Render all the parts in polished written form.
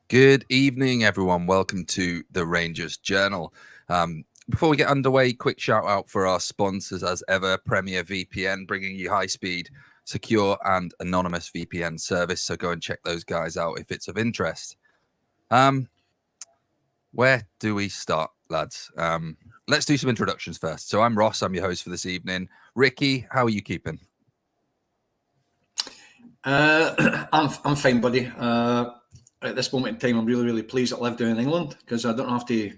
Good evening, everyone. Welcome to the Rangers Journal. Before we get underway, quick shout out for our sponsors as ever, Premier VPN, bringing you high-speed, secure and anonymous VPN service. So go and check those guys out if it's of interest. Where do we start, lads? Let's do some introductions first. So I'm Ross. I'm your host for this evening. Ricky, how are you keeping? I'm fine, buddy. At this moment in time, I'm really pleased that I live down in England because I don't have to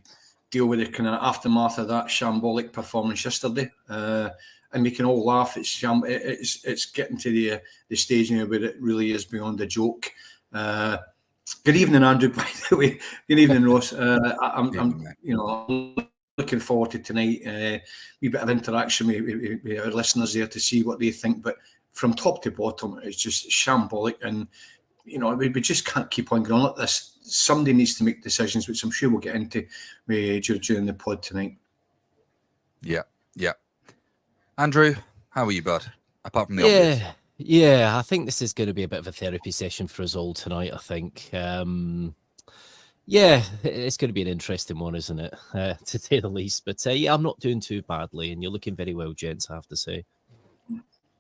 deal with the kind of aftermath of that shambolic performance yesterday. And we can all laugh. It's getting to the stage now where it really is beyond a joke. Good evening, Andrew. By the way, good evening, Ross. I'm looking forward to tonight. A wee bit of interaction with our listeners there to see what they think. But from top to bottom, it's just shambolic, and we just can't keep on going like this. Somebody needs to make decisions, which I'm sure we'll get into during the pod tonight. Yeah. Andrew, how are you, bud? Apart from the obvious. Yeah, I think this is going to be a bit of a therapy session for us all tonight, I think. It's going to be an interesting one, isn't it? To say the least. But I'm not doing too badly, and you're looking very well, gents, I have to say.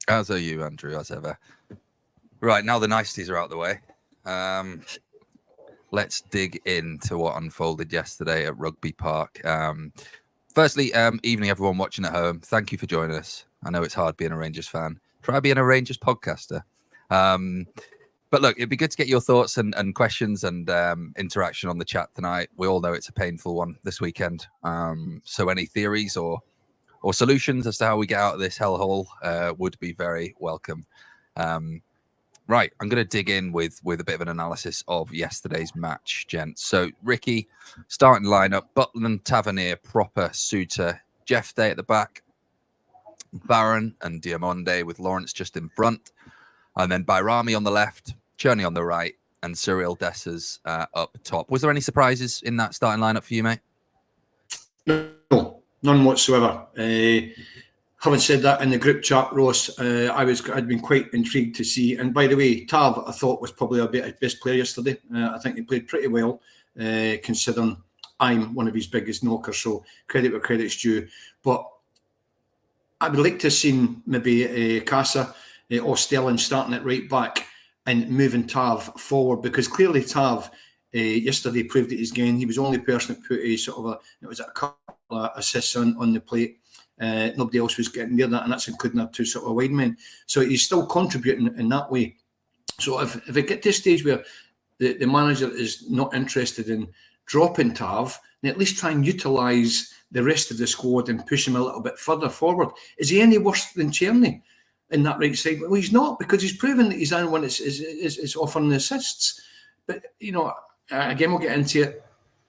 As are you, Andrew, as ever. Right, now the niceties are out of the way. Let's dig into what unfolded yesterday at Rugby Park. Firstly, evening, everyone watching at home. Thank you for joining us. I know it's hard being a Rangers fan. Try being a Rangers podcaster. But look, it'd be good to get your thoughts and questions and interaction on the chat tonight. We all know it's a painful one this weekend. So any theories or solutions as to how we get out of this hellhole would be very welcome. Right, I'm going to dig in with a bit of an analysis of yesterday's match, gents. So, Ricky, starting lineup, Butland, Tavernier, Proper, Suter, Jeff Day at the back, Barron and Diamonde with Lawrence just in front, and then Bairami on the left, Cherney on the right, and Cyril Dessers up top. Was there any surprises in that starting lineup for you, mate? No, none whatsoever. Having said that, in the group chat, Ross, I'd been quite intrigued to see. And by the way, Tav, I thought, was probably our best player yesterday. I think he played pretty well, considering I'm one of his biggest knockers. So credit where credit's due. But I would like to have seen maybe Casa or Stelling starting it right back and moving Tav forward, because clearly Tav yesterday proved it again. He was the only person that put a couple of assists on the plate. Nobody else was getting near that, and that's including our two sort of wide men. So he's still contributing in that way. So if we get to a stage where the manager is not interested in dropping Tav, then at least try and utilise the rest of the squad and push him a little bit further forward. Is he any worse than Cherney in that right side? Well, he's not, because he's proven that he's the only one is offering the assists. But, again, we'll get into it.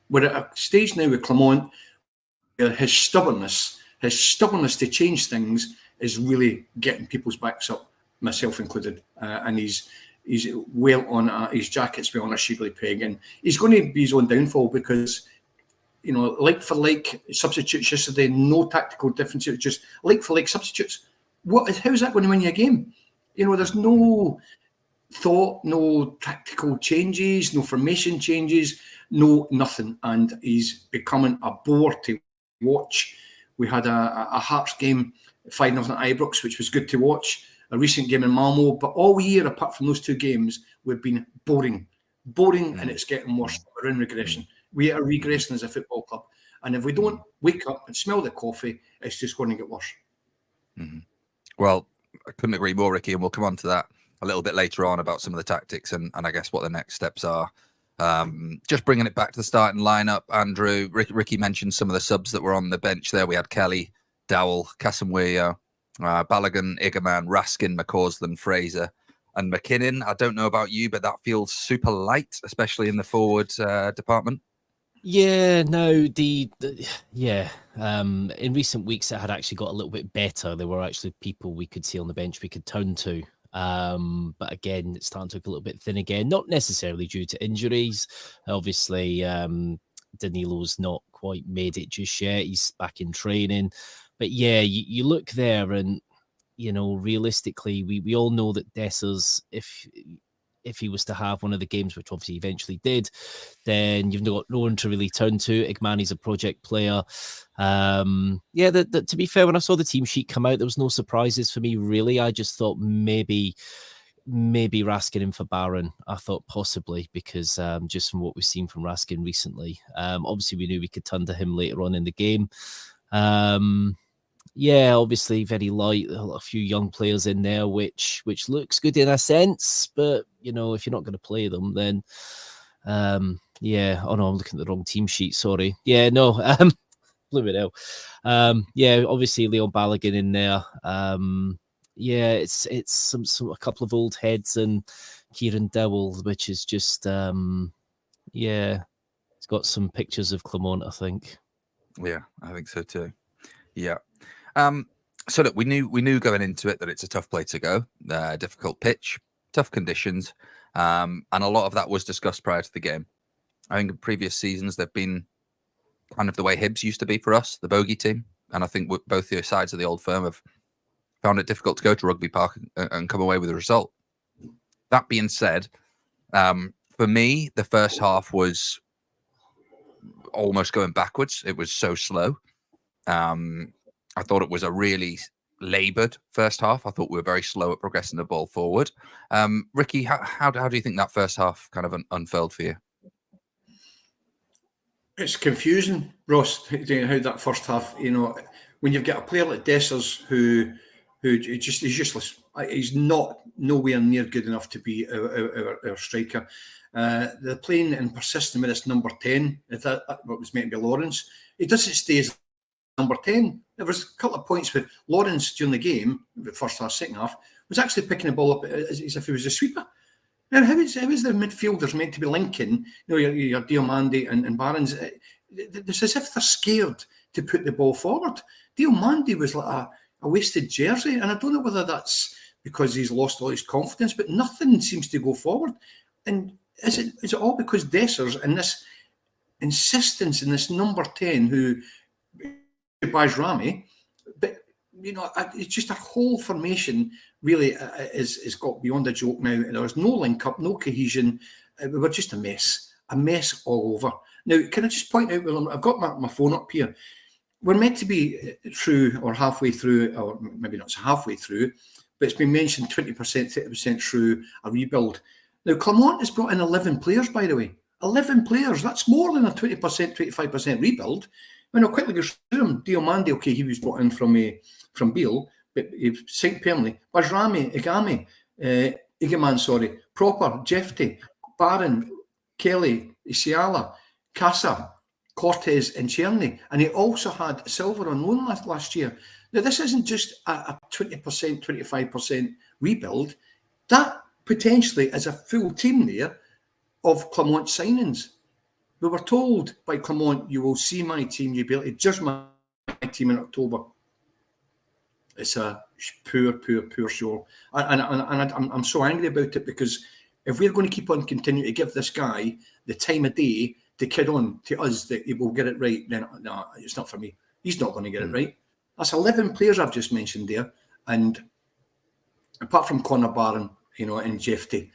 We're at a stage now with Clement where his stubbornness to change things is really getting people's backs up, myself included. And he's well on his jacket's well on a shiggly peg, and he's going to be his own downfall because, like for like substitutes yesterday, no tactical differences, just like for like substitutes. How is that going to win you a game? There's no thought, no tactical changes, no formation changes, no nothing, and he's becoming a bore to watch. We had a Hearts game, 5-0 at Ibrox, which was good to watch. A recent game in Malmo, but all year, apart from those two games, we've been boring, and it's getting worse. We're in regression. We are regressing as a football club, and if we don't wake up and smell the coffee, it's just going to get worse. Mm-hmm. Well, I couldn't agree more, Ricky, and we'll come on to that a little bit later on about some of the tactics and I guess what the next steps are. Just bringing it back to the starting lineup, Andrew. Ricky mentioned some of the subs that were on the bench there. We had Kelly, Dowell, Casemiro, Balogun, Igaman, Raskin, McCausland, Fraser, and McKinnon. I don't know about you, but that feels super light, especially in the forward department. Yeah, no, in recent weeks it had actually got a little bit better. There were actually people we could see on the bench we could turn to. But again, it's starting to look a little bit thin again, not necessarily due to injuries. Obviously, Danilo's not quite made it just yet. He's back in training. But yeah, you look there and realistically, we all know that Dessers, if he was to have one of the games, which obviously eventually did, then you've got no one to really turn to. Igmani's a project player. To be fair, when I saw the team sheet come out, there was no surprises for me, really. I just thought maybe Raskin in for Barron. I thought possibly because just from what we've seen from Raskin recently. Obviously, we knew we could turn to him later on in the game. Obviously very light. A few young players in there, which looks good in a sense, but if you're not going to play them, then Oh no, I'm looking at the wrong team sheet. Sorry. Blew it out. Obviously Leon Balogun in there. It's a couple of old heads and Kieran Dowell, which is just it's got some pictures of Clement, I think. Yeah, I think so too. Yeah. So look, we knew going into it that it's a tough place to go, difficult pitch, tough conditions, and a lot of that was discussed prior to the game. I think in previous seasons they've been kind of the way Hibs used to be for us, the bogey team, and I think both the sides of the old firm have found it difficult to go to Rugby Park and come away with a result. That being said, for me, the first half was almost going backwards. It was so slow. I thought it was a really laboured first half. I thought we were very slow at progressing the ball forward. Ricky, how do you think that first half kind of unfurled for you? It's confusing, Ross, how that first half, when you've got a player like Dessers who just is useless. He's nowhere near good enough to be our striker. They're playing and persisting with this number 10. That what was meant to be Lawrence. He doesn't stay as number 10. There was a couple of points where Lawrence during the game, the first half, second half, was actually picking the ball up as if he was a sweeper. Now, how is the midfielders meant to be linking? Your Diomande and Barnes. It's as if they're scared to put the ball forward. Diomande was like a wasted jersey, and I don't know whether that's because he's lost all his confidence, but nothing seems to go forward. And is it all because Dessers and this insistence in this number 10 who buys Rami, but it's just a whole formation really is got beyond a joke now. There was no link up, no cohesion. We were just a mess all over. Now, can I just point out, I've got my phone up here. We're meant to be through or halfway through, or maybe not so halfway through, but it's been mentioned 20%, 30% through a rebuild. Now, Clement has brought in 11 players, by the way. 11 players, that's more than a 20%, 25% rebuild. When I'll quickly go through them, Diomande, okay, he was brought in from Beale, but St. Permanently. Bajrami, Igaman, Proper, Jefty, Barron, Killie, Isiala, Casa, Cortez and Cherny. And he also had Silver on loan last year. Now, this isn't just a 20%, 25% rebuild. That potentially is a full team there of Clement signings. We were told by Clement, you will see my team, you'll be able to judge my team in October. It's a poor show. And I'm so angry about it because if we're going to keep on continuing to give this guy the time of day to kid on to us that he will get it right, then no, it's not for me. He's not going to get it right. That's 11 players I've just mentioned there. And apart from Conor Barron, and Jefty,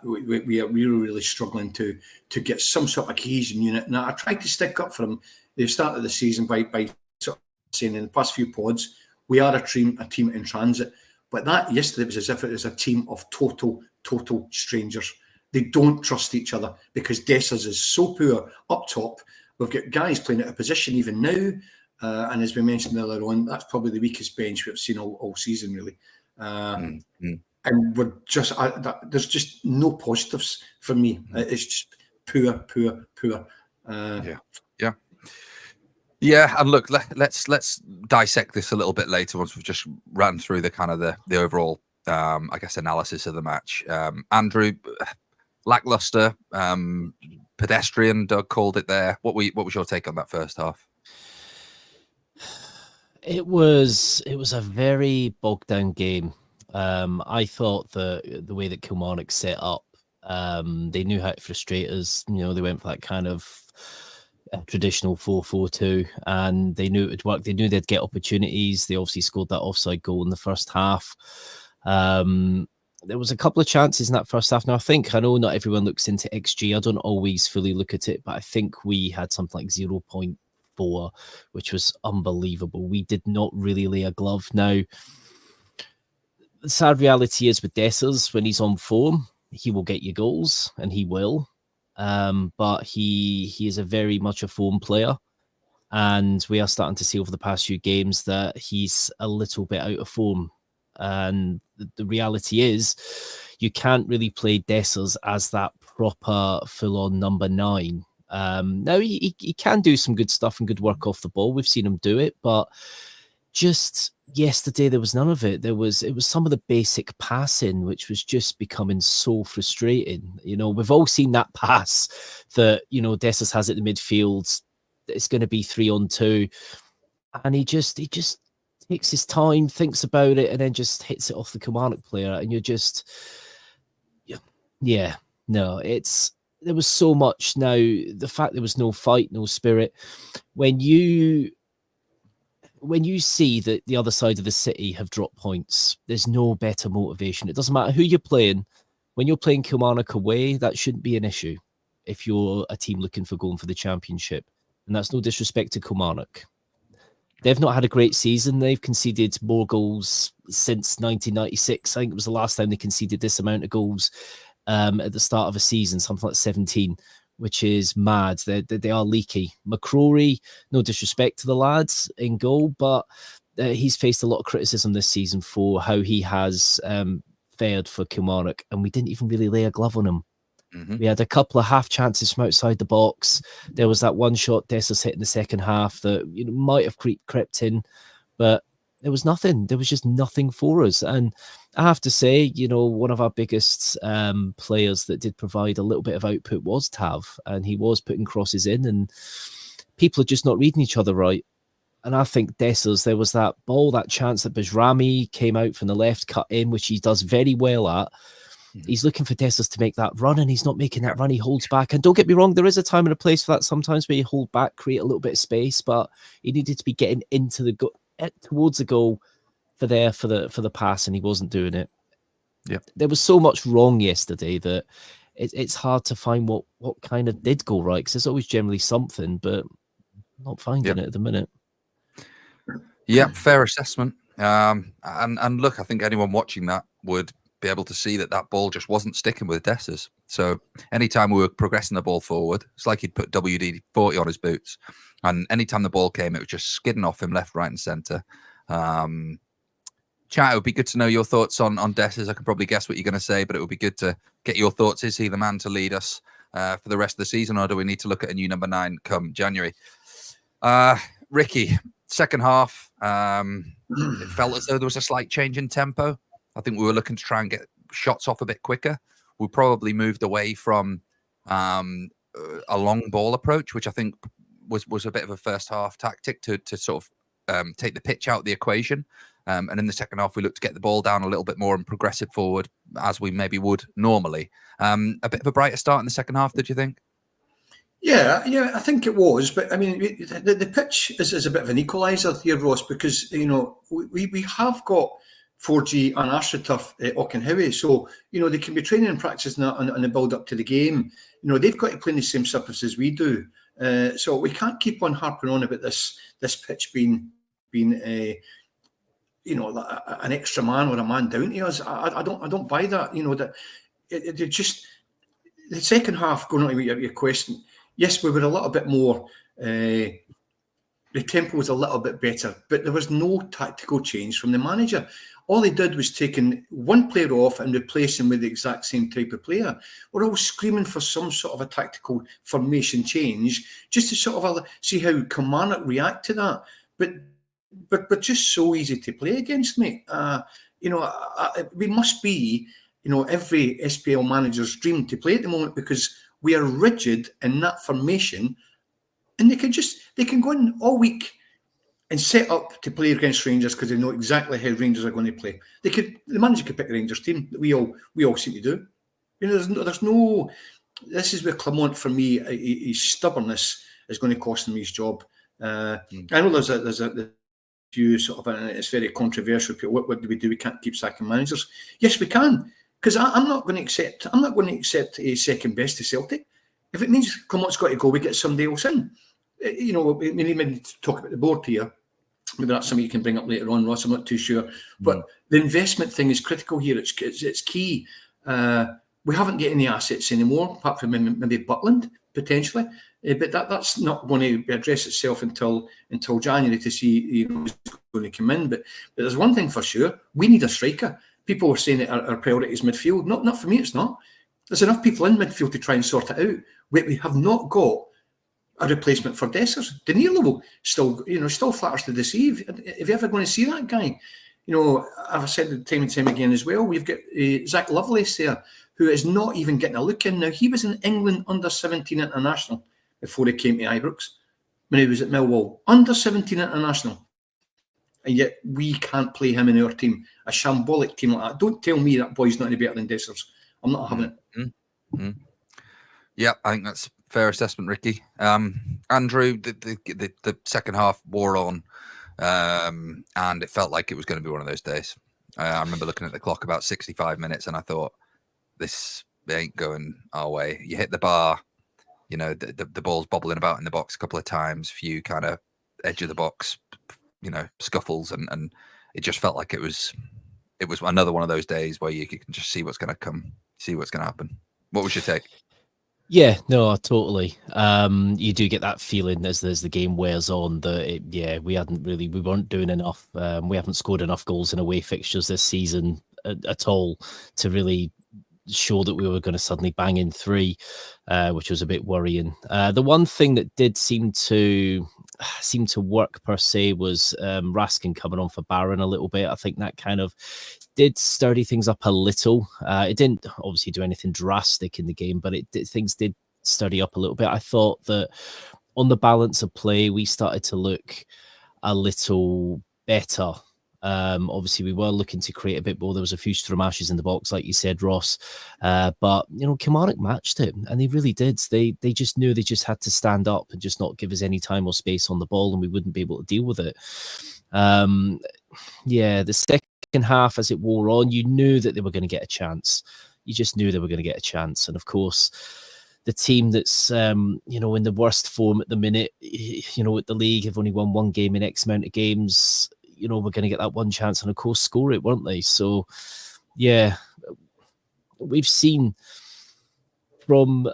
we are really struggling to get some sort of cohesion unit. Now, I tried to stick up for him at the start of the season by sort of saying in the past few pods, we are a team in transit. But that yesterday was as if it was a team of total strangers. They don't trust each other because Dessers is so poor up top. We've got guys playing out of position even now. And as we mentioned earlier on, that's probably the weakest bench we've seen all season, really. And we're just there's just no positives for me. It's just poor. Yeah. And look, let's dissect this a little bit later once we've just ran through the kind of the overall, I guess, analysis of the match. Andrew, lackluster, pedestrian. Doug called it there. What was your take on that first half? It was a very bogged down game. I thought the way that Kilmarnock set up, they knew how to frustrate us. They went for that kind of a traditional 4-4-2, and they knew it would work. They knew they'd get opportunities. They obviously scored that offside goal in the first half. There was a couple of chances in that first half. Now, I know not everyone looks into XG. I don't always fully look at it, but I think we had something like 0.4, which was unbelievable. We did not really lay a glove. Now, the sad reality is with Dessers, when he's on form, he will get you goals, and he will. But he is a very much a form player. And we are starting to see over the past few games that he's a little bit out of form. And the reality is you can't really play Dessers as that proper full-on number 9. Now, he can do some good stuff and good work off the ball. We've seen him do it, but just yesterday there was none of it. It was some of the basic passing, which was just becoming so frustrating. We've all seen that pass that, Dessers has at the midfield. It's going to be 3-on-2. And he just takes his time, thinks about it, and then just hits it off the Kilmarnock player. And you're just, there was so much. Now, the fact there was no fight, no spirit, when you see that the other side of the city have dropped points, there's no better motivation. It doesn't matter who you're playing. When you're playing Kilmarnock away, that shouldn't be an issue if you're a team looking for going for the championship. And that's no disrespect to Kilmarnock. They've not had a great season. They've conceded more goals since 1996. I think it was the last time they conceded this amount of goals at the start of a season, something like 17, which is mad. They are leaky. McCrory, no disrespect to the lads in goal, but he's faced a lot of criticism this season for how he has fared for Kilmarnock, and we didn't even really lay a glove on him. Mm-hmm. We had a couple of half chances from outside the box. There was that one shot Dessers hit in the second half that might have crept in, but there was nothing. There was just nothing for us. And I have to say, one of our biggest players that did provide a little bit of output was Tav, and he was putting crosses in, and people are just not reading each other right. And I think Dessers, there was that ball, that chance that Bajrami came out from the left, cut in, which he does very well at. He's looking for Dessers to make that run, and he's not making that run. He holds back. And don't get me wrong, there is a time and a place for that sometimes where you hold back, create a little bit of space, but he needed to be getting into the towards the goal for the pass, and he wasn't doing it. Yeah, there was so much wrong yesterday that it's hard to find what kind of did go right, because there's always generally something, but I'm not finding it at the minute. Yeah, fair assessment. And look, I think anyone watching that would be able to see that ball just wasn't sticking with Dessers. So anytime we were progressing the ball forward, it's like he'd put WD-40 on his boots. And anytime the ball came, it was just skidding off him left, right, and centre. Chat, it would be good to know your thoughts on Dessers. I can probably guess what you're going to say, but it would be good to get your thoughts. Is he the man to lead us for the rest of the season, or do we need to look at a new number 9 come January? Ricky, second half, it felt as though there was a slight change in tempo. I think we were looking to try and get shots off a bit quicker. We probably moved away from a long ball approach, which I think was a bit of a first half tactic to sort of take the pitch out of the equation. And in the second half, we looked to get the ball down a little bit more and progress it forward as we maybe would normally. A bit of a brighter start in the second half, did you think? Yeah, I think it was. But I mean, the pitch is a bit of an equaliser here, Ross, because we have got 4G and AstroTurf Auchenhowie, so they can be training and practicing on the build up to the game. They've got to play in the same surface as we do, so we can't keep on harping on about this pitch being an extra man or a man down to us. I don't buy that. That it just, the second half, going on to your question. Yes, we were a little bit more. The tempo was a little bit better, but there was no tactical change from the manager. All he did was taking one player off and replace him with the exact same type of player. We're all screaming for some sort of a tactical formation change, just to sort of see how Kilmarnock react to that. But just so easy to play against, mate. We must be, every SPL manager's dream to play at the moment, because we are rigid in that formation, and they can go in all week and set up to play against Rangers because they know exactly how Rangers are going to play. The manager could pick the Rangers team that we all seem to do. There's no. This is where Clement, for me, his stubbornness is going to cost him his job. I know there's a few sort of, it's very controversial. What do we do? We can't keep sacking managers. Yes, we can, because I'm not going to accept a second best to Celtic. If it means Clement's got to go, we get somebody else in. We need to talk about the board here. Maybe that's something you can bring up later on, Ross. I'm not too sure. But the investment thing is critical here. It's key. We haven't got any assets anymore, apart from maybe Butland, potentially. But that's not going to address itself until January to see who's going to come in. But there's one thing for sure. We need a striker. People were saying that our priority is midfield. Not for me, it's not. There's enough people in midfield to try and sort it out. We have not got a replacement for Dessers. Danilo still flatters to deceive. If you're ever going to see that guy, I've said it time and time again as well. We've got Zach Lovelace there, who is not even getting a look in now. He was in England under-17 international before he came to Ibrox when he was at Millwall. Under-17 international. And yet we can't play him in our team. A shambolic team like that. Don't tell me that boy's not any better than Dessers. I'm not having it. Yeah, I think that's fair assessment, Ricky. Andrew, the second half wore on, and it felt like it was going to be one of those days. I remember looking at the clock about 65 minutes, and I thought, this ain't going our way. You hit the bar, the ball's bobbling about in the box a couple of times, few kind of edge of the box, scuffles, and it just felt like it was another one of those days where you can just see what's going to happen. What was your take? Yeah, no, totally. You do get that feeling as the game wears on that we weren't doing enough. We haven't scored enough goals in away fixtures this season at all to really show that we were going to suddenly bang in 3, which was a bit worrying. The one thing that did seem to work per se was Raskin coming on for Barron a little bit. I think that kind of did sturdy things up a little. It didn't obviously do anything drastic in the game, but things did sturdy up a little bit. I thought that on the balance of play, we started to look a little better. Obviously, we were looking to create a bit more. There was a few Stramashes in the box, like you said, Ross. But Kilmarnock matched it, and they really did. They just knew they just had to stand up and just not give us any time or space on the ball, and we wouldn't be able to deal with it. The second half, as it wore on, you knew that they were going to get a chance. You just knew they were going to get a chance, and of course, the team that's in the worst form at the minute, at the league, have only won one game in X amount of games. We're going to get that one chance and, of course, score it, weren't they? So, yeah, we've seen from,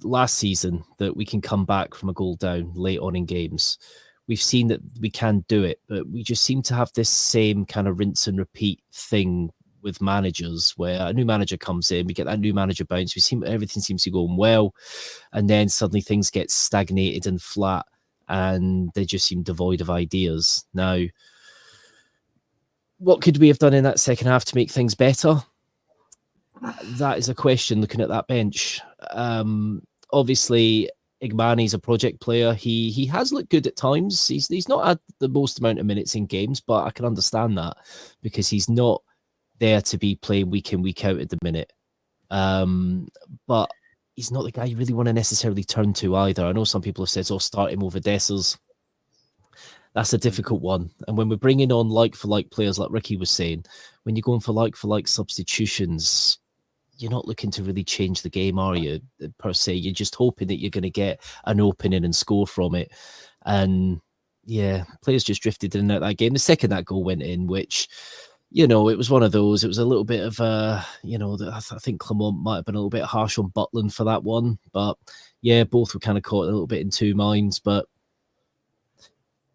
last season that we can come back from a goal down late on in games. We've seen that we can do it, but we just seem to have this same kind of rinse and repeat thing with managers where a new manager comes in, we get that new manager bounce, everything seems to be going well, and then suddenly things get stagnated and flat, and they just seem devoid of ideas. Now, what could we have done in that second half to make things better? That is a question looking at that bench. Obviously, Igmani's a project player. He has looked good at times. He's not had the most amount of minutes in games, but I can understand that because he's not there to be playing week in, week out at the minute. But he's not the guy you really want to necessarily turn to either. I know some people have said, start him over Dessers. That's a difficult one. And when we're bringing on like-for-like players, like Ricky was saying, when you're going for like-for-like substitutions, you're not looking to really change the game, are you, per se? You're just hoping that you're going to get an opening and score from it. And, yeah, players just drifted in and out that game. The second that goal went in, which... it was one of those. It was a little bit of I think Clement might have been a little bit harsh on Butland for that one. But, yeah, both were kind of caught a little bit in two minds. But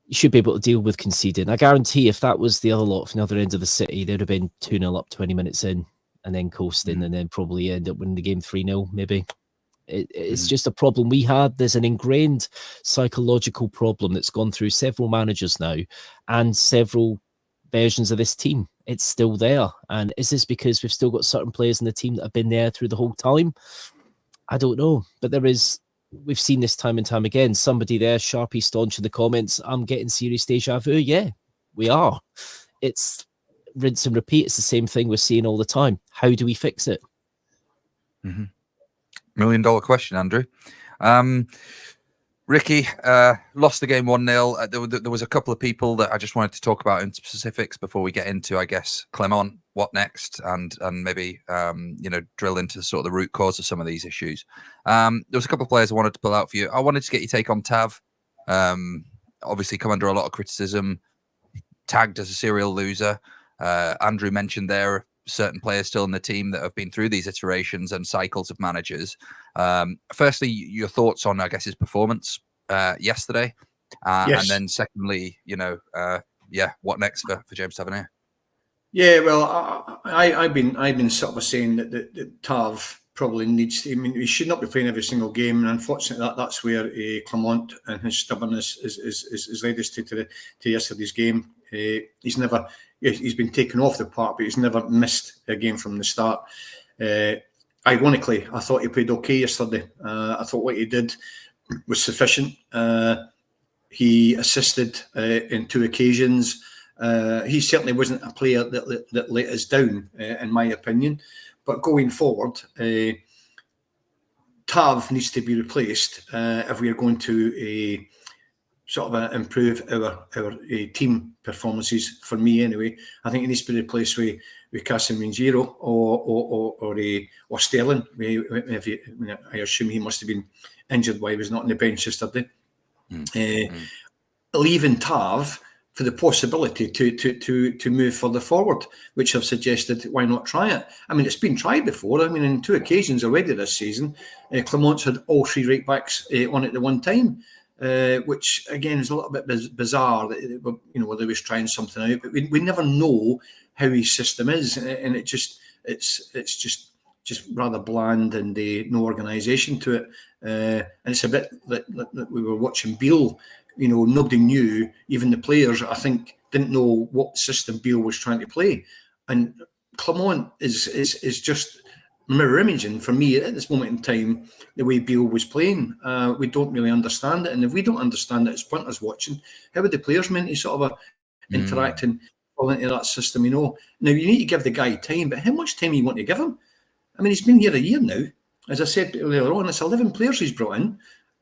you should be able to deal with conceding. I guarantee if that was the other lot from the other end of the city, they'd have been 2-0 up 20 minutes in and then coasting and then probably end up winning the game 3-0 maybe. It's just a problem we had. There's an ingrained psychological problem that's gone through several managers now and several versions of this team. It's still there. And is this because we've still got certain players in the team that have been there through the whole time? I don't know. But we've seen this time and time again. Somebody there, Sharpie Staunch in the comments, I'm getting serious deja vu. Yeah, we are. It's rinse and repeat. It's the same thing we're seeing all the time. How do we fix it? $1 million question, Andrew. Ricky, lost the game 1-0. There was a couple of people that I just wanted to talk about in specifics before we get into, I guess, Clement, what next, and maybe drill into sort of the root cause of some of these issues. There was a couple of players I wanted to pull out for you. I wanted to get your take on Tav. Obviously, come under a lot of criticism, tagged as a serial loser. Andrew mentioned there are certain players still in the team that have been through these iterations and cycles of managers. Firstly, your thoughts on, I guess, his performance yesterday, Yes. and then secondly, what next for James Tavernier? Yeah, well, I've been sort of saying that Tav probably needs to. I mean, he should not be playing every single game, and unfortunately, that's where Clement and his stubbornness is led us to yesterday's game. He's been taken off the park, but he's never missed a game from the start. Ironically, I thought he played okay yesterday. I thought what he did was sufficient. He assisted in 2 occasions. He certainly wasn't a player that let us down, in my opinion. But going forward, Tav needs to be replaced if we are going to improve our team performances. For me, anyway, I think it needs to be replaced with Casemiro Giro or Sterling. I assume he must have been injured while he was not on the bench yesterday. Leaving Tav for the possibility to move further forward, which I've suggested, why not try it? I mean, it's been tried before. I mean, in 2 occasions already this season, Clement's had all 3 right backs on at the one time, which again is a little bit bizarre. Whether he was trying something out, but we never know how his system is, and it's just rather bland and no organisation to it. And it's a bit that we were watching Beale. Nobody knew, even the players, I think, didn't know what system Beale was trying to play. And Clement is just mirror imaging for me at this moment in time the way Beale was playing. We don't really understand it, and if we don't understand it, it's pointless watching. How are the players meant to sort of interact and fall into that system? Now you need to give the guy time, but how much time do you want to give him? I mean, he's been here a year now. As I said earlier on, it's 11 players he's brought in,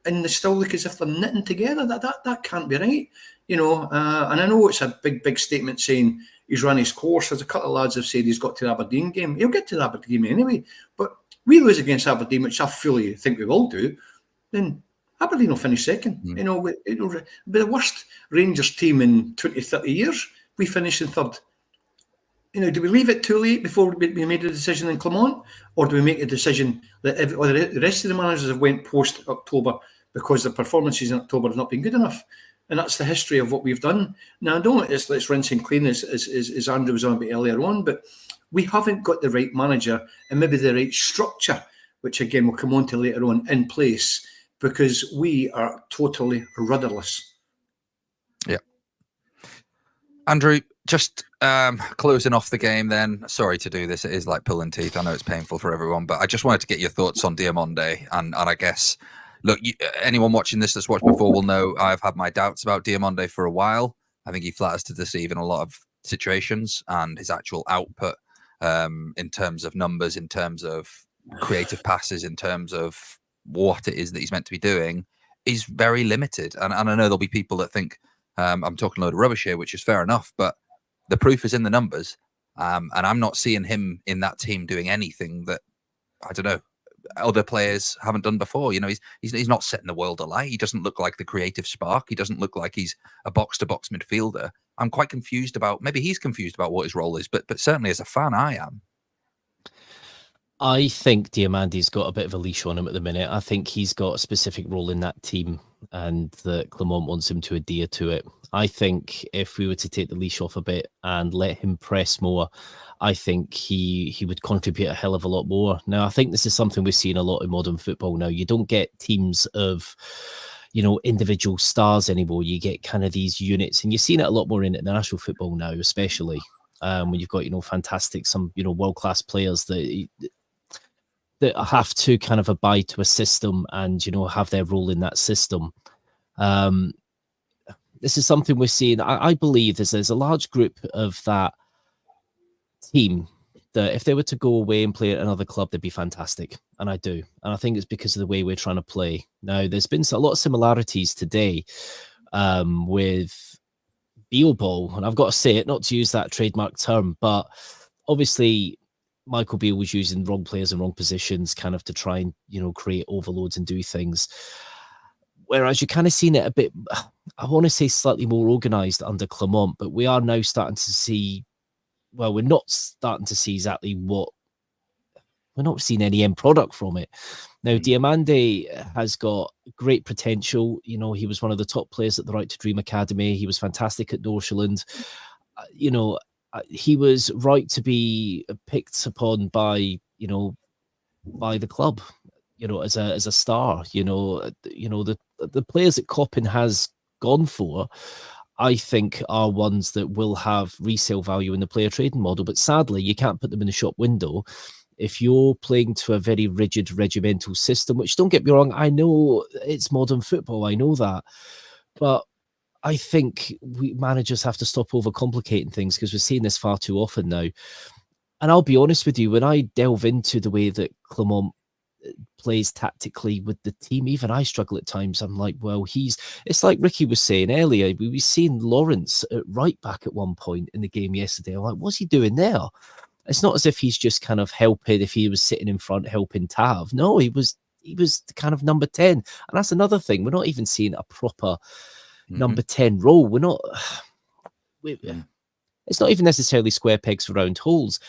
and they still look as if they're knitting together. That can't be right, And I know it's a big statement saying he's run his course. There's a couple of lads have said he's got to the Aberdeen game. He'll get to the Aberdeen game anyway. But we lose against Aberdeen, which I fully think we will do. Then Aberdeen will finish second. It'll be the worst Rangers team in 20, 30 years. We finish in third. Do we leave it too late before we made a decision in Clement, or do we make a decision that the rest of the managers have went post-October because their performances in October have not been good enough? And that's the history of what we've done. Now, I don't let's rinse and clean as Andrew was on a bit earlier on, but we haven't got the right manager and maybe the right structure, which again we'll come on to later on, in place, because we are totally rudderless. Yeah. Andrew, just closing off the game then. Sorry to do this. It is like pulling teeth. I know it's painful for everyone, but I just wanted to get your thoughts on Diomande. And I guess, look, anyone watching this that's watched before will know I've had my doubts about Diomande for a while. I think he flatters to deceive in a lot of situations, and his actual output in terms of numbers, in terms of creative passes, in terms of what it is that he's meant to be doing, is very limited. And I know there'll be people that think I'm talking a load of rubbish here, which is fair enough, but the proof is in the numbers. And I'm not seeing him in that team doing anything that, I don't know, other players haven't done before. He's not setting the world alight. He doesn't look like the creative spark. He doesn't look like he's a box-to-box midfielder. I'm quite confused about, maybe he's confused about what his role is, but certainly as a fan, I am. I think Diamandi's got a bit of a leash on him at the minute. I think he's got a specific role in that team, and that Clement wants him to adhere to it. I think if we were to take the leash off a bit and let him press more, I think he would contribute a hell of a lot more. Now, I think this is something we're seeing a lot in modern football now. You don't get teams of, individual stars anymore. You get kind of these units, and you're seeing it a lot more in international football now, especially when you've got, fantastic, world-class players that have to kind of abide to a system and, have their role in that system. This is something we're seeing. I believe there's a large group of that team that if they were to go away and play at another club, they'd be fantastic. And I do. And I think it's because of the way we're trying to play. Now, there's been a lot of similarities today with Beale, and I've got to say it, not to use that trademark term, but obviously Michael Beale was using wrong players in wrong positions kind of to try and, create overloads and do things. Whereas you kind of seen it a bit, I want to say slightly more organised under Clement, but we are now starting to see, well, we're not starting to see exactly what, we're not seeing any end product from it. Now, Diamande has got great potential. He was one of the top players at the Right to Dream Academy. He was fantastic at Northland. He was right to be picked upon by the club, as a star. The players that Coppin has gone for, I think, are ones that will have resale value in the player trading model. But sadly, you can't put them in the shop window if you're playing to a very rigid regimental system, which, don't get me wrong, I know it's modern football, I know that. But I think managers have to stop overcomplicating things, because we're seeing this far too often now. And I'll be honest with you, when I delve into the way that Clement plays tactically with the team, even I struggle at times. I'm like, well, it's like Ricky was saying earlier, we were seeing Lawrence at right back at one point in the game yesterday. I'm like, what's he doing there? It's not as if he's just kind of helping, if he was sitting in front helping Tav. No, he was kind of number 10. And that's another thing. We're not even seeing a proper number 10 role. We're not... It's not even necessarily square pegs for round holes.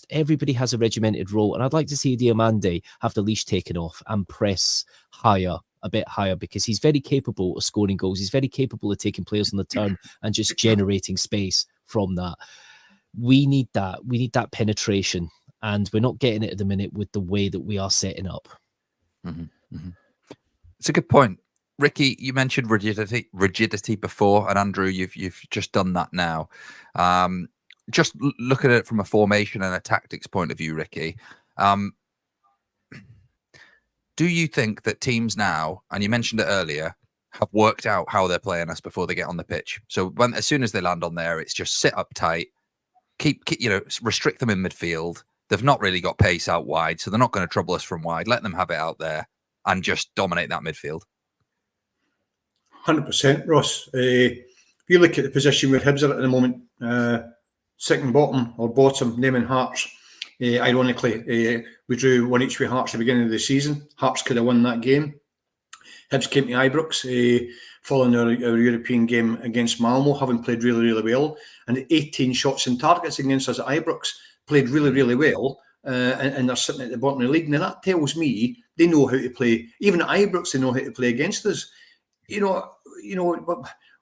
Everybody has a regimented role. And I'd like to see Diamande have the leash taken off and press a bit higher, because he's very capable of scoring goals. He's very capable of taking players on the turn and just generating space from that. We need that. We need that penetration. And we're not getting it at the minute with the way that we are setting up. It's a good point. Ricky, you mentioned rigidity before, and Andrew, you've just done that now. Just look at it from a formation and a tactics point of view, Ricky. Do you think that teams now, and you mentioned it earlier, have worked out how they're playing us before they get on the pitch? So as soon as they land on there, it's just sit up tight, keep restrict them in midfield. They've not really got pace out wide, so they're not going to trouble us from wide. Let them have it out there and just dominate that midfield. 100%, Ross. If you look at the position where Hibs are at the moment, second bottom or bottom, naming Hearts. Ironically, we drew one each with Hearts at the beginning of the season. Hearts could have won that game. Hibs came to Ibrox, following our European game against Malmo, having played really, really well. And 18 shots and targets against us at Ibrox, played really, really well. And they're sitting at the bottom of the league. Now, that tells me they know how to play. Even at Ibrox, they know how to play against us.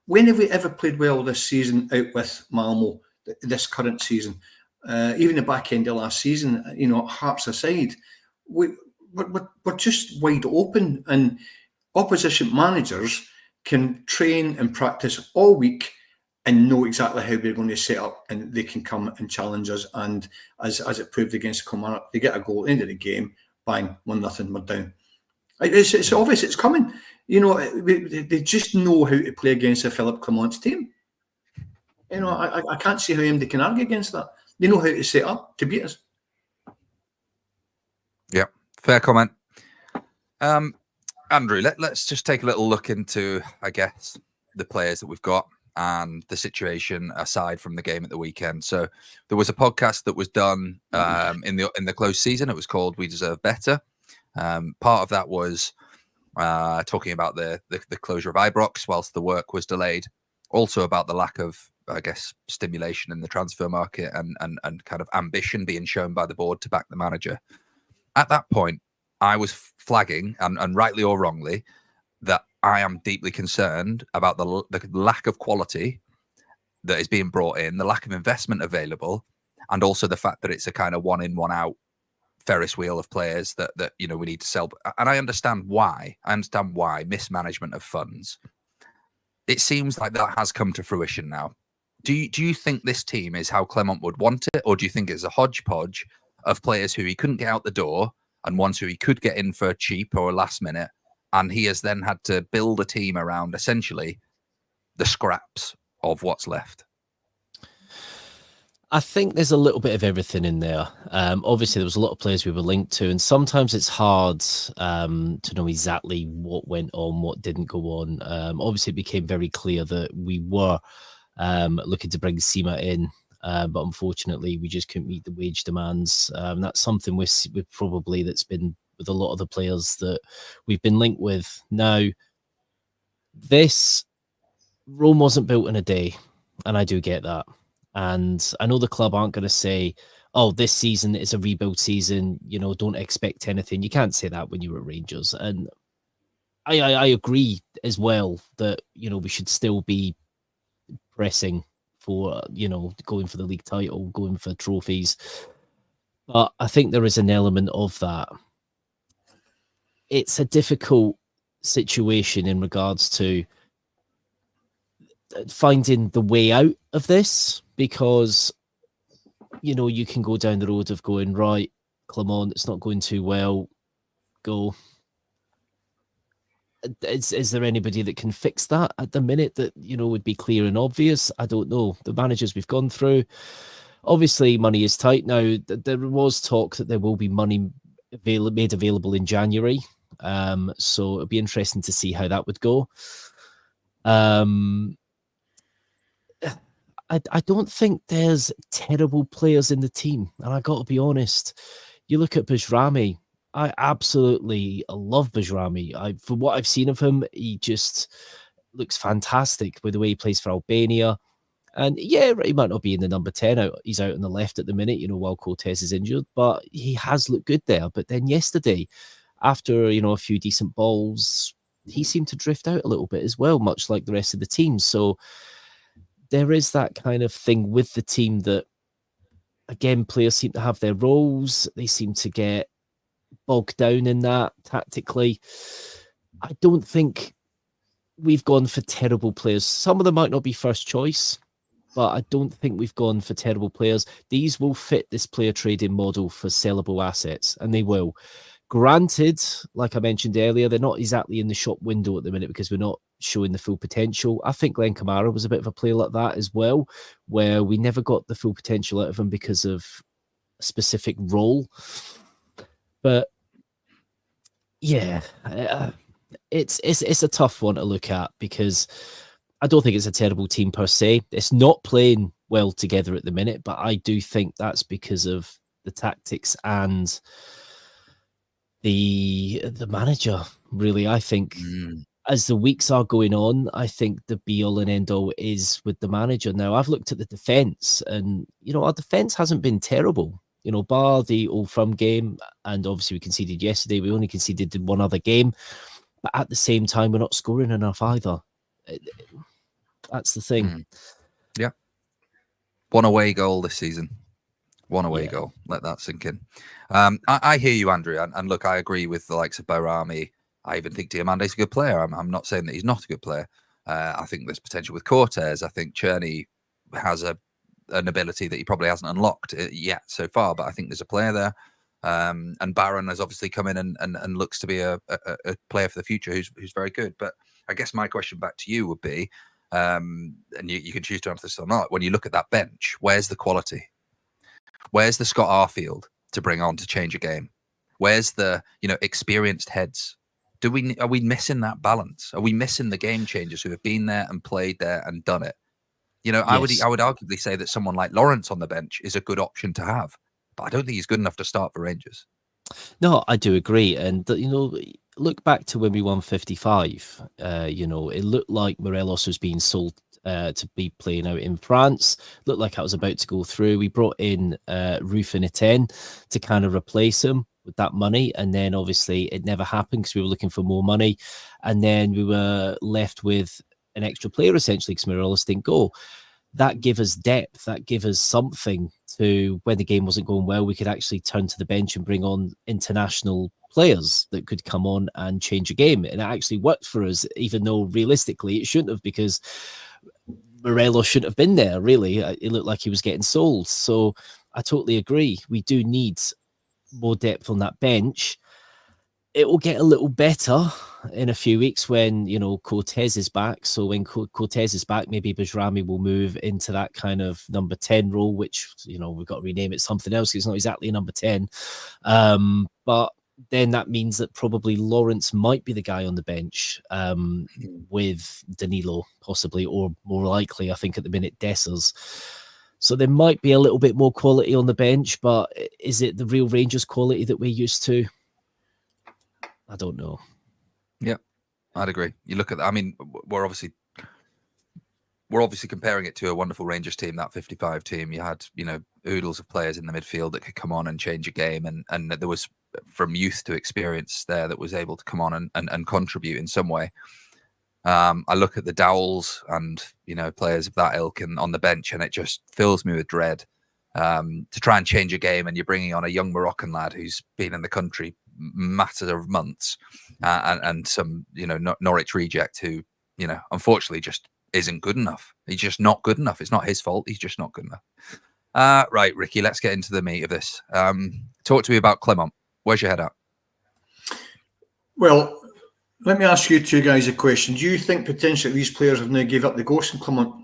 When have we ever played well this season out with Malmo, this current season? Even the back end of last season, Hearts aside, we're just wide open, and opposition managers can train and practice all week and know exactly how we're going to set up, and they can come and challenge us. And as it proved against Kilmarnock, they get a goal at the end of the game, bang, 1-0, we're down. It's obvious it's coming. They just know how to play against a Philip Clement's team. I can't see how they can argue against that. They know how to set up to beat us. Yeah, fair comment. Andrew, let's just take a little look into, I guess, the players that we've got and the situation aside from the game at the weekend. So there was a podcast that was done in the closed season. It was called We Deserve Better. Part of that was talking about the closure of Ibrox whilst the work was delayed. Also about the lack of, I guess, stimulation in the transfer market and kind of ambition being shown by the board to back the manager. At that point, I was flagging, and rightly or wrongly, that I am deeply concerned about the lack of quality that is being brought in, the lack of investment available, and also the fact that it's a kind of one in, one out Ferris wheel of players that we need to sell. And I understand why. Mismanagement of funds. It seems like that has come to fruition now. Do you think this team is how Clement would want it, or do you think it's a hodgepodge of players who he couldn't get out the door and ones who he could get in for cheap or last minute, and he has then had to build a team around essentially the scraps of what's left? I think there's a little bit of everything in there. Obviously, there was a lot of players we were linked to, and sometimes it's hard to know exactly what went on, what didn't go on. Obviously, it became very clear that we were looking to bring Sima in, but unfortunately, we just couldn't meet the wage demands. That's something with probably that's been with a lot of the players that we've been linked with. Now, this Rome wasn't built in a day, and I do get that. And I know the club aren't going to say, oh, this season is a rebuild season, don't expect anything. You can't say that when you're at Rangers. And I agree as well that, we should still be pressing for, going for the league title, going for trophies. But I think there is an element of that. It's a difficult situation in regards to finding the way out of this, because you can go down the road of going, right, Clement, it's not going too well, go. Is there anybody that can fix that at the minute that would be clear and obvious? I don't know. The managers we've gone through, obviously money is tight now. There was talk that there will be money made available in January, so it'll be interesting to see how that would go. I don't think there's terrible players in the team. And I got to be honest, you look at Bajrami, I absolutely love Bajrami. For what I've seen of him, he just looks fantastic with the way he plays for Albania. And yeah, he might not be in the number 10. He's out on the left at the minute, while Cortez is injured, but he has looked good there. But then yesterday, after, a few decent balls, he seemed to drift out a little bit as well, much like the rest of the team. So there is that kind of thing with the team that, again, players seem to have their roles. They seem to get bogged down in that tactically. I don't think we've gone for terrible players. Some of them might not be first choice, but I don't think we've gone for terrible players. These will fit this player trading model for sellable assets, and they will. Granted, like I mentioned earlier, they're not exactly in the shop window at the minute because we're not showing the full potential. I think Glenn Kamara was a bit of a player like that as well, where we never got the full potential out of him because of a specific role. But yeah, it's a tough one to look at because I don't think it's a terrible team per se. It's not playing well together at the minute, but I do think that's because of the tactics and the manager, really. I think as the weeks are going on, I think the be-all and end-all is with the manager. Now, I've looked at the defence, and, our defence hasn't been terrible. Bar the Old Firm game, and obviously we conceded yesterday. We only conceded in one other game. But at the same time, we're not scoring enough either. That's the thing. Yeah. One away goal this season. One away goal. Let that sink in. I hear you, Andrew. And look, I agree with the likes of Bajrami. I even think Diamande's a good player. I'm not saying that he's not a good player. I think there's potential with Cortez. I think Cherney has an ability that he probably hasn't unlocked yet so far, but I think there's a player there. And Barron has obviously come in and looks to be a player for the future who's very good. But I guess my question back to you would be, and you can choose to answer this or not, when you look at that bench, where's the quality? Where's the Scott Arfield to bring on to change a game? Where's the experienced heads? Are we missing that balance? Are we missing the game changers who have been there and played there and done it? Yes. I would arguably say that someone like Lawrence on the bench is a good option to have, but I don't think he's good enough to start for Rangers. No, I do agree. And look back to when we won 55. It looked like Morelos was being sold to be playing out in France. Looked like I was about to go through. We brought in Rufin Etienne to kind of replace him with that money, and then obviously it never happened because we were looking for more money, and then we were left with an extra player essentially because Morelos didn't go. That gave us depth. That gave us something to, when the game wasn't going well, we could actually turn to the bench and bring on international players that could come on and change a game. And it actually worked for us, even though realistically it shouldn't have, because Morelos shouldn't have been there, really. It looked like he was getting sold. So I totally agree. We do need more depth on that bench. it will get a little better in a few weeks when, you know, Cortez is back. So when Cortez is back, maybe Bajrami will move into that kind of number 10 role, which, you know, we've got to rename it something else. It's not exactly a number 10. But then that means that probably Lawrence might be the guy on the bench with Danilo possibly, or more likely, I think at the minute, Dessers. So there might be a little bit more quality on the bench, but is it the real Rangers quality that we're used to? I don't know. Yeah, I'd agree. You look at that. I mean, we're obviously comparing it to a wonderful Rangers team, that 55 team. You had, you know, oodles of players in the midfield that could come on and change a game, and there was from youth to experience there that was able to come on and contribute in some way. I look at the Dowells and, you know, players of that ilk and on the bench, and it just fills me with dread to try and change a game. And you're bringing on a young Moroccan lad who's been in the country matter of months, and some, you know, Norwich reject who, you know, unfortunately just isn't good enough. He's just not good enough. It's not his fault. He's just not good enough. Right, Ricky, let's get into the meat of this. Talk to me about Clement. Where's your head at? Well, let me ask you two guys a question. Do you think potentially these players have now gave up the ghost in Clement?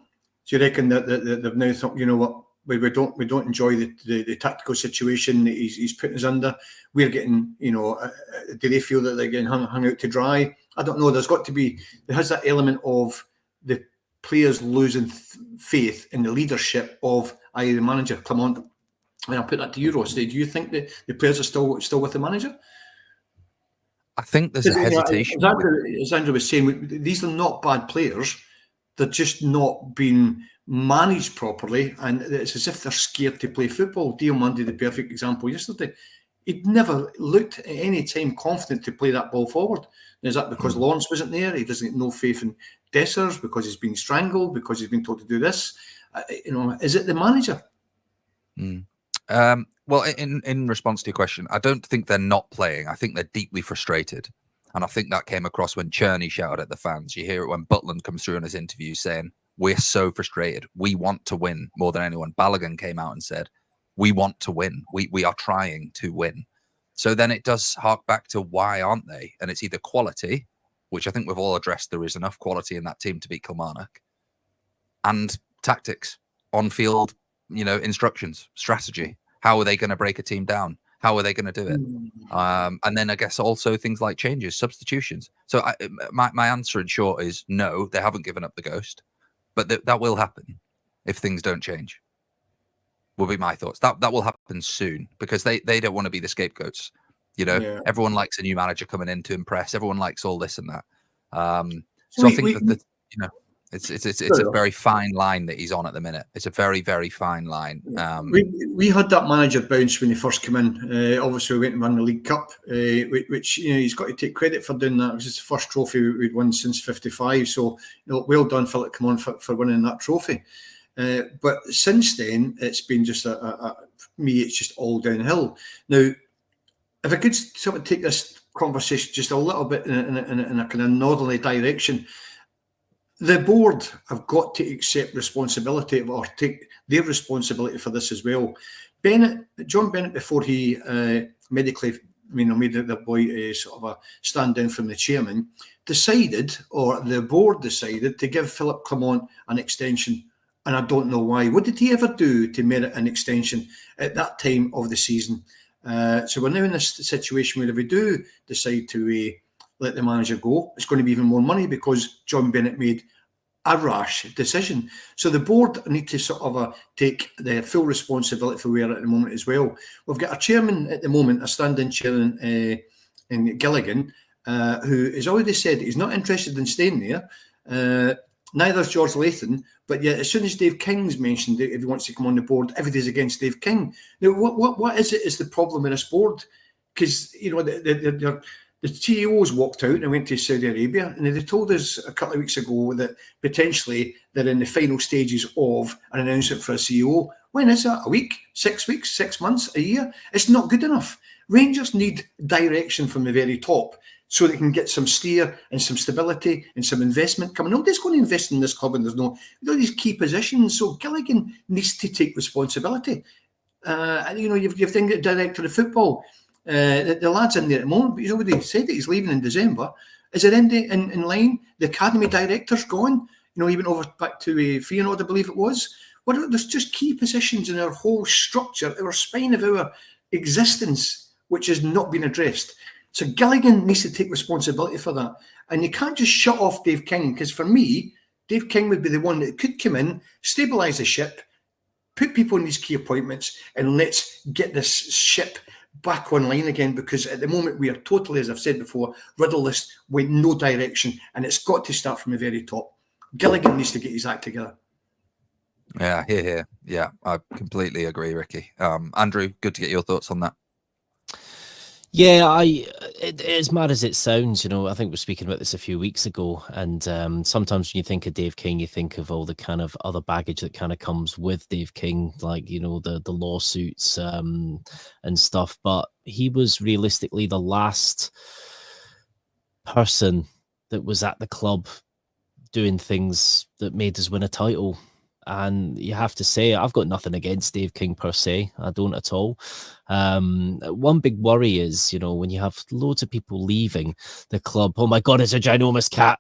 Do you reckon that they've now thought, you know what, we don't enjoy the tactical situation that he's putting us under? We're getting, you know, do they feel that they're getting hung out to dry? I don't know. There has that element of the players losing faith in the leadership of the manager, Clement. And I'll put that to you, Ross. Do you think that the players are still with the manager? I think there's a hesitation. As Andrew was saying, these are not bad players. They're just not being managed properly, and it's as if they're scared to play football. Diomande, the perfect example yesterday. He'd never looked at any time confident to play that ball forward. Is that because Lawrence wasn't there? He doesn't have no faith in Dessers because he's been strangled, because he's been told to do this? You know, is it the manager? Well, in response to your question, I don't think they're not playing. I think they're deeply frustrated. And I think that came across when Cherney shouted at the fans. You hear it when Butland comes through in his interview saying, we're so frustrated. We want to win more than anyone. Balogun came out and said, we want to win. We are trying to win. So then it does hark back to why aren't they? And it's either quality, which I think we've all addressed. There is enough quality in that team to beat Kilmarnock, and tactics, on-field, you know, instructions, strategy. How are they going to break a team down? How are they going to do it? And then I guess also things like changes, substitutions. So my answer in short is no, they haven't given up the ghost, but that will happen if things don't change. Will be my thoughts. That will happen soon, because they don't want to be the scapegoats. You know, Everyone likes a new manager coming in to impress. Everyone likes all this and that. So I think that you know, it's a very fine line that he's on at the minute. It's a very, very fine line. We had that manager bounce when he first came in. Obviously, we went and won the League Cup, which, you know, he's got to take credit for doing that. It was his first trophy we'd won since '55. So, you know, well done, Philip Clement, for winning that trophy. But since then, it's been just for me, it's just all downhill. Now, if I could sort of take this conversation just a little bit in a kind of northerly direction, the board have got to accept responsibility, or take their responsibility for this as well. John Bennett, before he medically, made the boy sort of a stand down from the chairman, decided, or the board decided, to give Philip Clement an extension. And I don't know why. What did he ever do to merit an extension at that time of the season? So we're now in this situation where if we do decide to let the manager go, it's going to be even more money because John Bennett made a rash decision. So the board need to sort of take the full responsibility for where at the moment as well. We've got a chairman at the moment, a standing chairman in Gilligan, who has already said he's not interested in staying there. Neither is George Lathan, but yet as soon as Dave King's mentioned it, if he wants to come on the board, everybody's against Dave King. Now, what is it is the problem with this board? Because, you know, the CEOs walked out and went to Saudi Arabia, and they told us a couple of weeks ago that potentially they're in the final stages of an announcement for a CEO. When is that? A week? 6 weeks? 6 months? A year? It's not good enough. Rangers need direction from the very top, so they can get some steer and some stability and some investment coming. Nobody's going to invest in this club, and there's no these key positions. So Gilligan needs to take responsibility. And you know, you've then got director of football. The lad's in there at the moment, but he's already said that he's leaving in December. Is it in line? The academy director's gone. He went over back to Feyenoord, I believe it was. There's just key positions in our whole structure, our spine of our existence, which has not been addressed. So Gilligan needs to take responsibility for that. And you can't just shut off Dave King, because for me, Dave King would be the one that could come in, stabilise the ship, put people in these key appointments, and let's get this ship back online again, because at the moment we are totally, as I've said before, riddleless with no direction, and it's got to start from the very top. Gilligan needs to get his act together. Yeah, here. Yeah, I completely agree, Ricky. Andrew, good to get your thoughts on that. Yeah, as mad as it sounds, I think we were speaking about this a few weeks ago, and sometimes when you think of Dave King, you think of all the kind of other baggage that kind of comes with Dave King, like, the lawsuits and stuff, but he was realistically the last person that was at the club doing things that made us win a title. And you have to say, I've got nothing against Dave King per se. I don't at all. One big worry is, when you have loads of people leaving the club. Oh my God, it's a ginormous cat.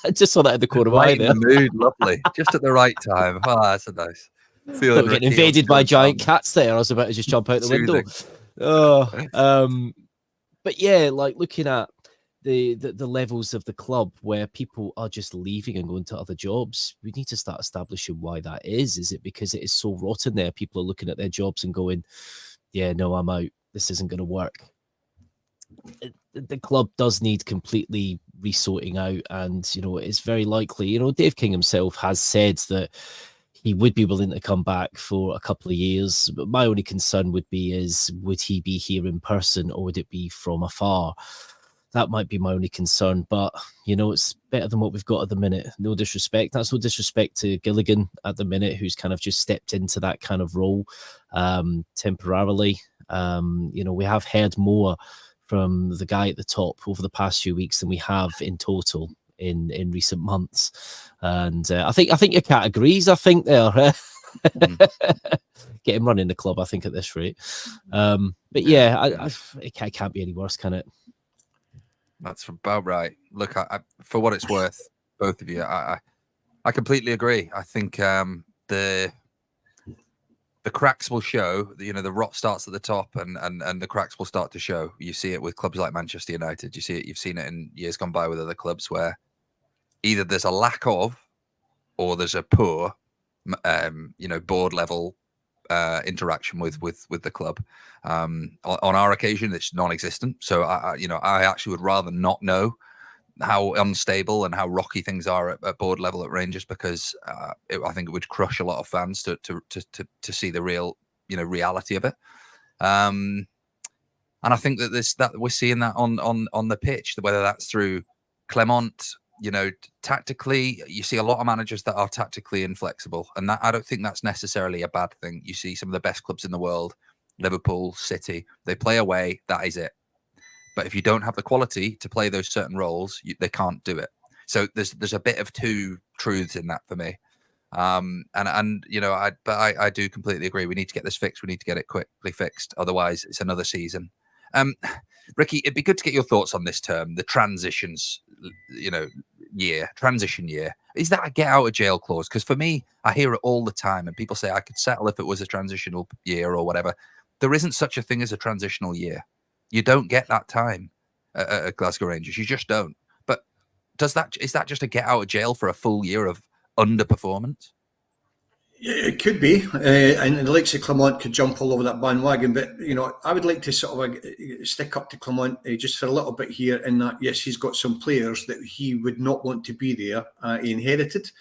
I just saw that in the corner of my eye there. In the mood, lovely. Just at the right time. Oh, that's a nice feeling. Getting invaded by giant cats there. I was about to just jump out the window. But yeah, like looking at the levels of the club where people are just leaving and going to other jobs, we need to start establishing why that is. Is it because it is so rotten there? People are looking at their jobs and going, yeah, no, I'm out. This isn't going to work. The club does need completely resorting out. And, it's very likely, Dave King himself has said that he would be willing to come back for a couple of years. But my only concern would he be here in person, or would it be from afar? That might be my only concern, but it's better than what we've got at the minute. No disrespect. That's no disrespect to Gilligan at the minute, who's kind of just stepped into that kind of role temporarily. We have heard more from the guy at the top over the past few weeks than we have in total in recent months. And I think your cat agrees. I think they're get him running the club, I think, at this rate. But yeah, it can't be any worse, can it? That's about right. Look, I, for what it's worth, both of you, I completely agree. I think the cracks will show. The rot starts at the top, and the cracks will start to show. You see it with clubs like Manchester United. You've seen it in years gone by with other clubs where either there's a lack of, or there's a poor, board level interaction with the club. On our occasion, it's non-existent. So I actually would rather not know how unstable and how rocky things are at board level at Rangers, because I think it would crush a lot of fans to see the real reality of it. And I think that we're seeing that on the pitch, whether that's through Clement. Tactically, you see a lot of managers that are tactically inflexible, and that I don't think that's necessarily a bad thing. You see some of the best clubs in the world, Liverpool, City, they play away, that is it. But if you don't have the quality to play those certain roles, they can't do it. So there's a bit of two truths in that for me. I do completely agree. We need to get this fixed. We need to get it quickly fixed. Otherwise, it's another season. Ricky, it'd be good to get your thoughts on this term, the transition year. Is that a get out of jail clause? Because for me, I hear it all the time, and people say I could settle if it was a transitional year or whatever. There isn't such a thing as a transitional year. You don't get that time at Glasgow Rangers. You just don't. But is that just a get out of jail for a full year of underperformance? It could be, and the likes of Clement could jump all over that bandwagon. But I would like to sort of stick up to Clement just for a little bit here. In that, yes, he's got some players that he would not want to be there. He inherited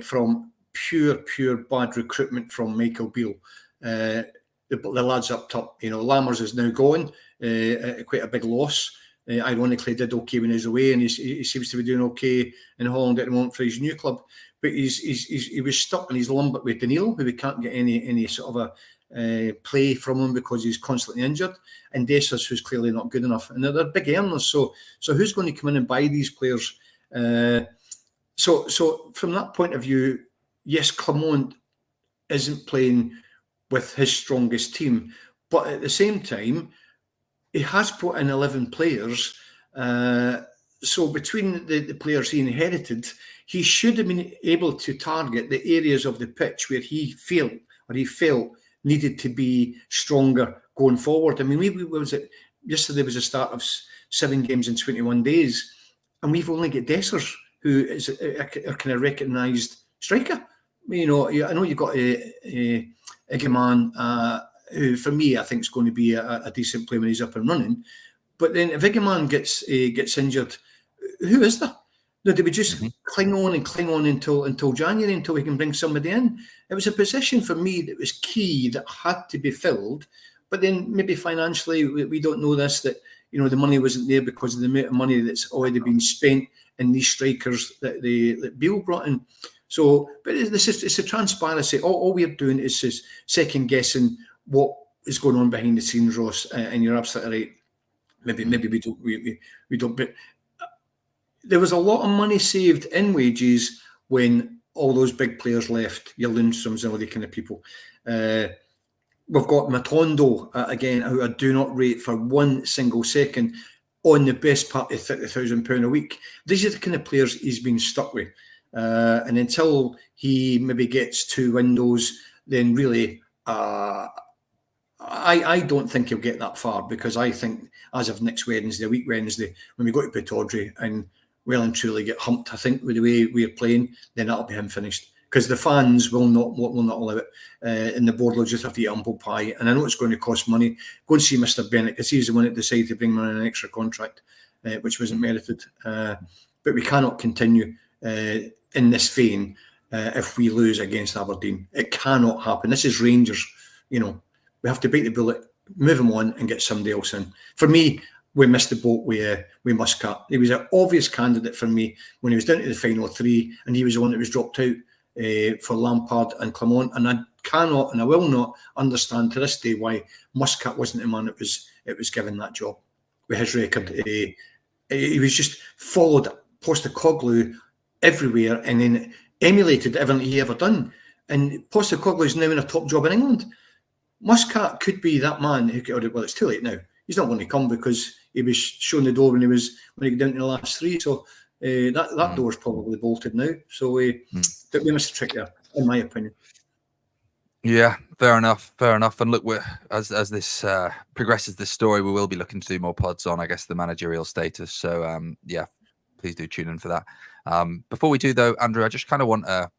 from pure bad recruitment from Michael Beale. The lads up top, Lammers is now gone, quite a big loss. Ironically, did okay when he was away, and he seems to be doing okay in Holland at the moment for his new club. But he was stuck in his lumber with Danilo, who we can't get any sort of a play from him because he's constantly injured, and Dessers, who's clearly not good enough. And they're big earners, so who's going to come in and buy these players? So from that point of view, yes, Clement isn't playing with his strongest team, But at the same time, he has put in 11 players. So between the players he inherited, he should have been able to target the areas of the pitch where he felt needed to be stronger going forward. I mean, yesterday was the start of 7 games in 21 days, and we've only got Dessers, who is a kind of recognised striker. You know, I know you've got a Iggyman, who for me I think is going to be a decent player when he's up and running. But then if Iggyman gets injured, who is there? No, do we just cling on until January, until we can bring somebody in? It was a position for me that was key, that had to be filled. But then maybe financially, we don't know this, that, you know, the money wasn't there because of the amount of money that's already been spent in these strikers that Beale brought in. So, but it's a transparency. All we're doing is just second guessing what is going on behind the scenes, Ross. And you're absolutely right. Maybe we don't. But there was a lot of money saved in wages when all those big players left. Your Lundstroms and all the kind of people. We've got Matondo, again, who I do not rate for 1 single second, on the best part of £30,000 a week. These are the kind of players he's been stuck with. And until he maybe gets 2 windows, then really, I don't think he'll get that far, because I think as of next Wednesday, week Wednesday, when we go to Pittodrie and well and truly get humped, I think, with the way we're playing, then that'll be him finished. Because the fans will not allow it, and the board will just have to eat humble pie. And I know it's going to cost money. Go and see Mr. Bennett, because he's the one that decided to bring him on an extra contract, which wasn't merited. But we cannot continue in this vein if we lose against Aberdeen. It cannot happen. This is Rangers. You know, we have to bite the bullet, move him on, and get somebody else in. For me, we missed the boat with Muscat. He was an obvious candidate for me when he was down to the final 3, and he was the one that was dropped out for Lampard and Clement. And I cannot and I will not understand to this day why Muscat wasn't the man that was given that job with his record. He was just followed Postecoglou everywhere and then emulated everything he ever done. And Postecoglou is now in a top job in England. Muscat could be that man who could, well, it's too late now. He's not going to come because he was shown the door when he got down to the last 3. So that door's probably bolted now. So we missed a trick there, in my opinion. Yeah, fair enough. And look, as this progresses, this story, we will be looking to do more pods on, I guess, the managerial status. So yeah, please do tune in for that. Before we do, though, Andrew, I just kind of want a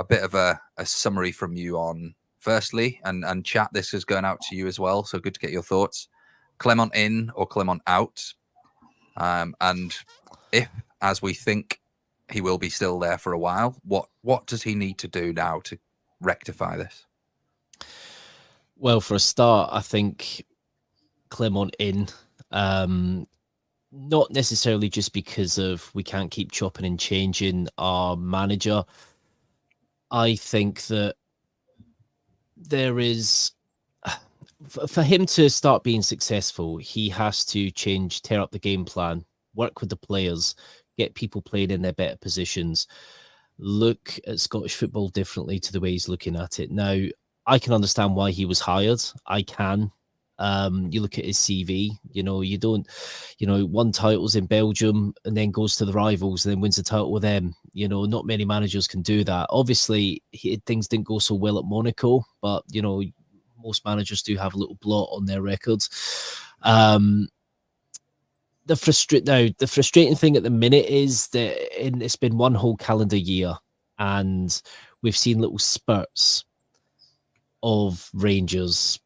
bit of a summary from you on, firstly, and chat, this is going out to you as well. So good to get your thoughts. Clement in or Clement out? And if, as we think, he will be still there for a while, what does he need to do now to rectify this? Well, for a start, I think Clement in, not necessarily just because of we can't keep chopping and changing our manager. I think that there is, for him to start being successful, he has to tear up the game plan, work with the players, get people playing in their better positions, look at Scottish football differently to the way he's looking at it. Now, I can understand why he was hired. I can. You look at his CV, you don't, won titles in Belgium and then goes to the rivals and then wins the title with them. Not many managers can do that. Obviously, things didn't go so well at Monaco, but, most managers do have a little blot on their records. The frustrating thing at the minute is that it's been one whole calendar year and we've seen little spurts of Rangers,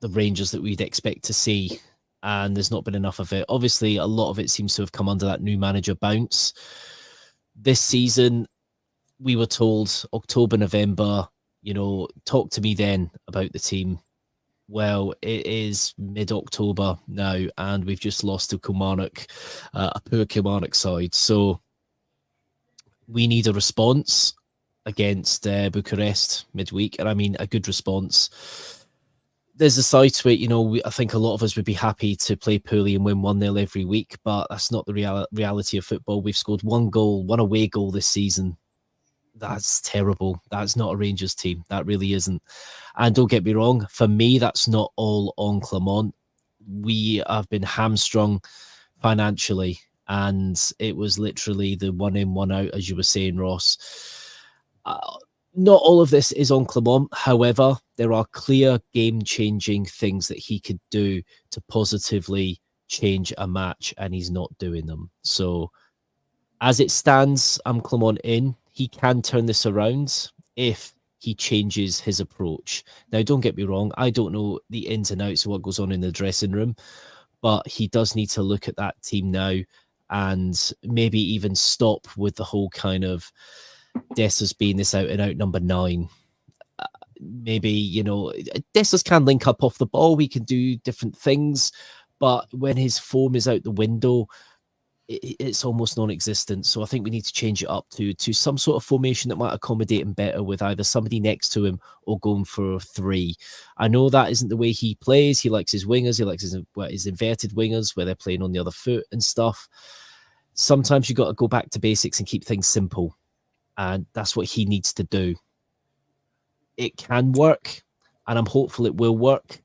the Rangers that we'd expect to see, and there's not been enough of it. Obviously, a lot of it seems to have come under that new manager bounce. This season, we were told October, November, talk to me then about the team. Well, it is mid-October now, and we've just lost to Kilmarnock, a poor Kilmarnock side. So we need a response against Bucharest midweek, and I mean a good response. There's a side to it, I think a lot of us would be happy to play poorly and win 1-0 every week, but that's not the reality of football. We've scored one away goal this season That's terrible. That's not a Rangers team. That really isn't. And don't get me wrong, for me, that's not all on Clement. We have been hamstrung financially, and it was literally the one in, one out, as you were saying, Ross. Not all of this is on Clement. However, there are clear game-changing things that he could do to positively change a match, and he's not doing them. So, as it stands, I'm Clement in. He can turn this around if he changes his approach. Now, don't get me wrong. I don't know the ins and outs of what goes on in the dressing room, but he does need to look at that team now and maybe even stop with the whole kind of Dessers being this out and out number 9. Maybe, Dessers can link up off the ball. We can do different things, but when his form is out the window, it's almost non-existent. So I think we need to change it up to some sort of formation that might accommodate him better, with either somebody next to him or going for 3. I know that isn't the way he plays. He likes his wingers. He likes his inverted wingers where they're playing on the other foot and stuff. Sometimes you got to go back to basics and keep things simple. And that's what he needs to do. It can work, and I'm hopeful it will work.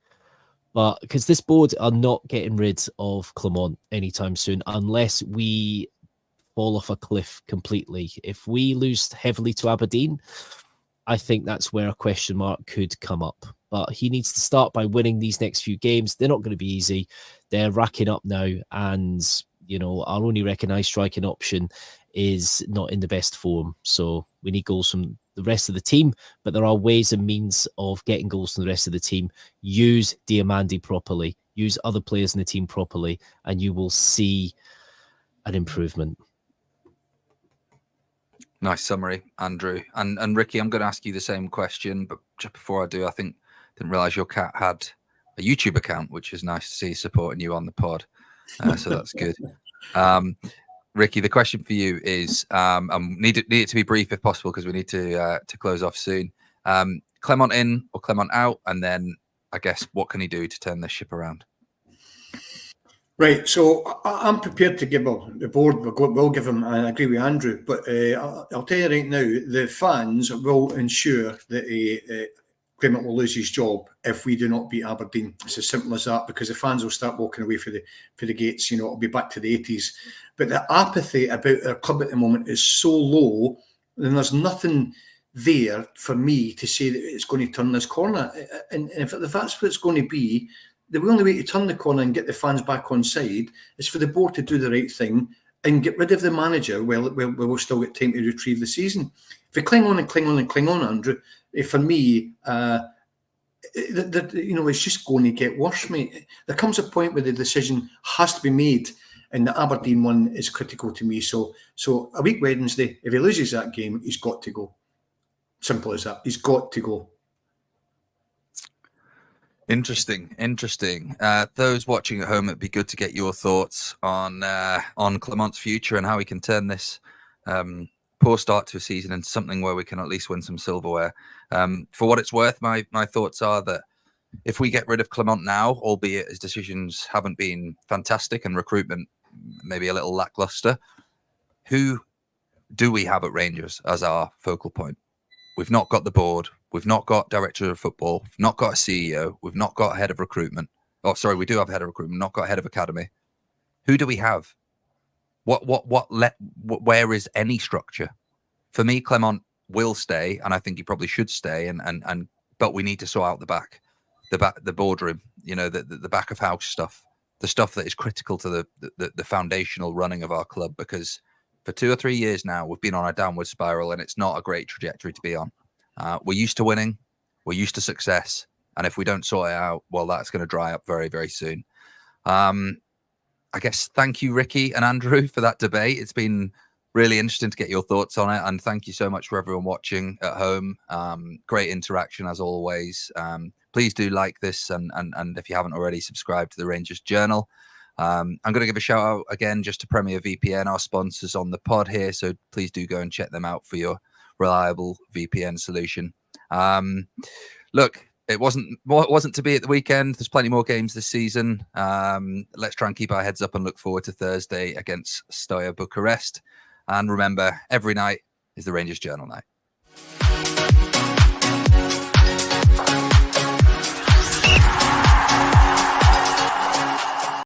But because this board are not getting rid of Clement anytime soon, unless we fall off a cliff completely. If we lose heavily to Aberdeen, I think that's where a question mark could come up. But he needs to start by winning these next few games. They're not going to be easy. They're racking up now, and our only recognised striking option is not in the best form. So we need goals from the rest of the team, but there are ways and means of getting goals from the rest of the team. Use Diamandi properly, use other players in the team properly, and you will see an improvement. Nice summary, Andrew. And Ricky, I'm going to ask you the same question, but just before I do, didn't realise your cat had a YouTube account, which is nice to see supporting you on the pod. So that's good. Ricky, the question for you is, need it to be brief if possible, because we need to close off soon. Clement in or Clement out, and then I guess what can he do to turn this ship around? Right, so I'm prepared to give the board. We'll give him. I agree with Andrew, but I'll tell you right now, the fans will ensure that Clement will lose his job if we do not beat Aberdeen. It's as simple as that, because the fans will start walking away for the gates. It'll be back to the 80s. But the apathy about our club at the moment is so low, and there's nothing there for me to say that it's going to turn this corner. And if that's what it's going to be, the only way to turn the corner and get the fans back on side is for the board to do the right thing and get rid of the manager. Well, we'll still get time to retrieve the season. If we cling on and cling on and cling on, Andrew, for me, it's just going to get worse, mate. There comes a point where the decision has to be made, and the Aberdeen one is critical to me. So a week Wednesday, if he loses that game, he's got to go. Simple as that. He's got to go. Interesting. Those watching at home, it'd be good to get your thoughts on Clement's future and how he can turn this poor start to a season into something where we can at least win some silverware. For what it's worth, my thoughts are that if we get rid of Clement now, albeit his decisions haven't been fantastic and recruitment maybe a little lackluster, who do we have at Rangers as our focal point? We've not got the board. We've not got director of football. We've not got a CEO. We've not got a head of recruitment. Oh, sorry, we do have a head of recruitment, not got a head of academy. Who do we have? Where is any structure? For me, Clement will stay, and I think he probably should stay. But we need to sort out the boardroom. The back of house stuff, the stuff that is critical to the foundational running of our club. Because for 2 or 3 years now, we've been on a downward spiral, and it's not a great trajectory to be on. We're used to winning, we're used to success, and if we don't sort it out, well, that's going to dry up very, very soon. I guess thank you, Ricky and Andrew, for that debate. It's been really interesting to get your thoughts on it, and thank you so much for everyone watching at home. Great interaction as always. Please do like this, and if you haven't already, subscribe to the Rangers Journal. I'm going to give a shout out again just to Premier VPN, our sponsors on the pod here, so please do go and check them out for your reliable VPN solution. Look, it wasn't to be at the weekend. There's plenty more games this season. Let's try and keep our heads up and look forward to Thursday against Steaua Bucharest. And remember, every night is the Rangers Journal night.